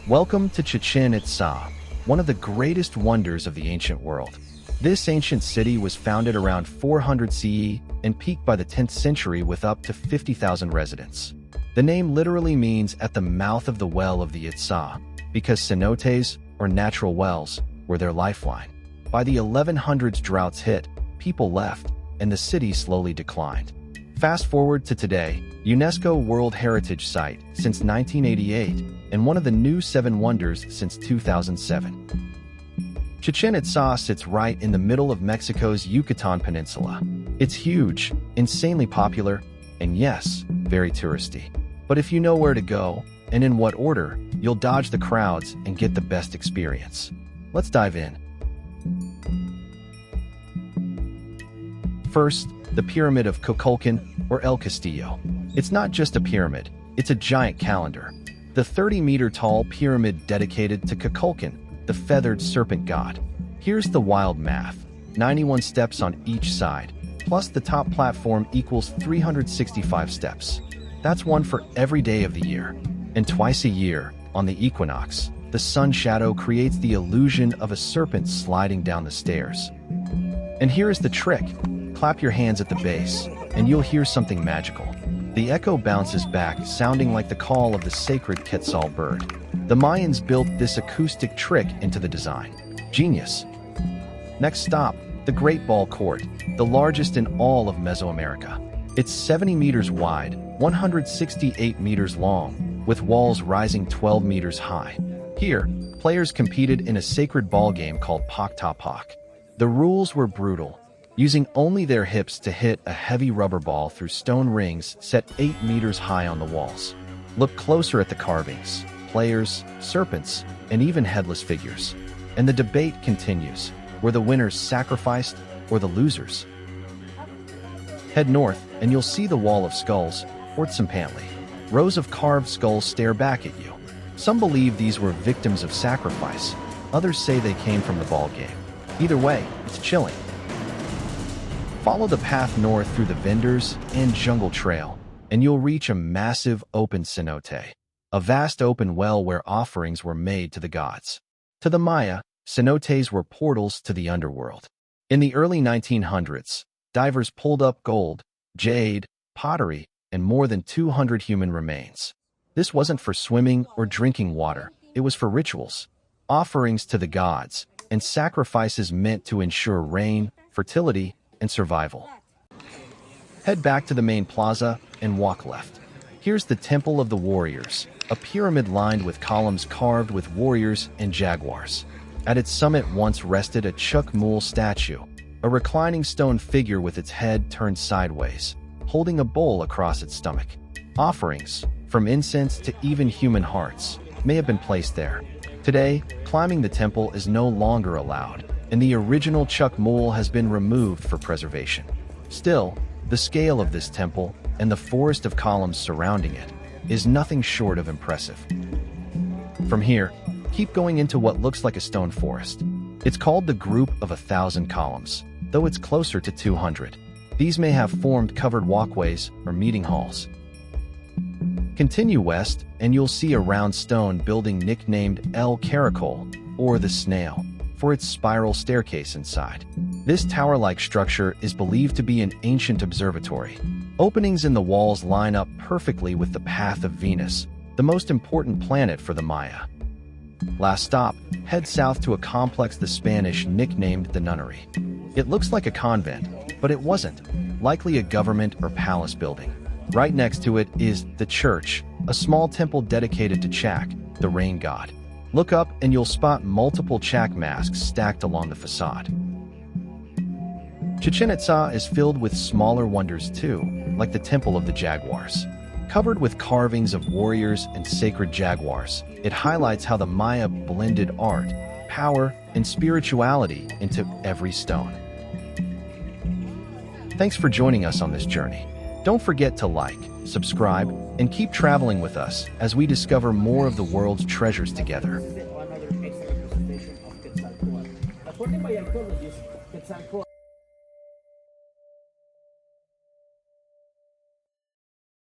Welcome to Chichén Itzá, one of the greatest wonders of the ancient world. This ancient city was founded around 400 CE and peaked by the 10th century with up to 50,000 residents. The name literally means at the mouth of the well of the Itzá, because cenotes, or natural wells, were their lifeline. By the 1100s, droughts hit, people left, and the city slowly declined. Fast forward to today, UNESCO World Heritage Site since 1988, and one of the new 7 wonders since 2007. Chichén Itzá sits right in the middle of Mexico's Yucatán Peninsula. It's huge, insanely popular, and yes, very touristy. But if you know where to go, and in what order, you'll dodge the crowds and get the best experience. Let's dive in. First, the Pyramid of Kukulcán, or El Castillo. It's not just a pyramid, it's a giant calendar. The 30-meter-tall pyramid dedicated to Kukulcán, the feathered serpent god. Here's the wild math. 91 steps on each side, plus the top platform equals 365 steps. That's one for every day of the year. And twice a year, on the equinox, the sun shadow creates the illusion of a serpent sliding down the stairs. And here's the trick. Clap your hands at the base, and you'll hear something magical. The echo bounces back, sounding like the call of the sacred Quetzal bird. The Mayans built this acoustic trick into the design. Genius. Next stop, the Great Ball Court, the largest in all of Mesoamerica. It's 70 meters wide, 168 meters long, with walls rising 12 meters high. Here, players competed in a sacred ball game called Pak Ta Pak. The rules were brutal, using only their hips to hit a heavy rubber ball through stone rings set 8 meters high on the walls. Look closer at the carvings, players, serpents, and even headless figures. And the debate continues. Were the winners sacrificed or the losers? Head north and you'll see the Wall of Skulls, or Tsampantli. Rows of carved skulls stare back at you. Some believe these were victims of sacrifice. Others say they came from the ball game. Either way, it's chilling. Follow the path north through the vendors and jungle trail, and you'll reach a massive open cenote, a vast open well where offerings were made to the gods. To the Maya, cenotes were portals to the underworld. In the early 1900s, divers pulled up gold, jade, pottery, and more than 200 human remains. This wasn't for swimming or drinking water, it was for rituals, offerings to the gods, and sacrifices meant to ensure rain, fertility, and survival. Head back to the main plaza and walk left. Here's the Temple of the Warriors, a pyramid lined with columns carved with warriors and jaguars. At its summit once rested a Chac Mool statue, a reclining stone figure with its head turned sideways, holding a bowl across its stomach. Offerings, from incense to even human hearts, may have been placed there. Today, climbing the temple is no longer allowed, and the original Chac Mool has been removed for preservation. Still, the scale of this temple and the forest of columns surrounding it is nothing short of impressive. From here, keep going into what looks like a stone forest. It's called the Group of 1,000 Columns, though it's closer to 200. These may have formed covered walkways or meeting halls. Continue west, and you'll see a round stone building nicknamed El Caracol, or the Snail, for its spiral staircase inside. This tower-like structure is believed to be an ancient observatory. Openings in the walls line up perfectly with the path of Venus, the most important planet for the Maya. Last stop, head south to a complex the Spanish nicknamed the Nunnery. It looks like a convent, but it wasn't, likely a government or palace building. Right next to it is the church, a small temple dedicated to Chac, the rain god. Look up and you'll spot multiple Chac masks stacked along the facade. Chichén Itzá is filled with smaller wonders too, like the Temple of the Jaguars. Covered with carvings of warriors and sacred jaguars, it highlights how the Maya blended art, power, and spirituality into every stone. Thanks for joining us on this journey. Don't forget to like, subscribe, and keep traveling with us as we discover more of the world's treasures together. According to Mayan,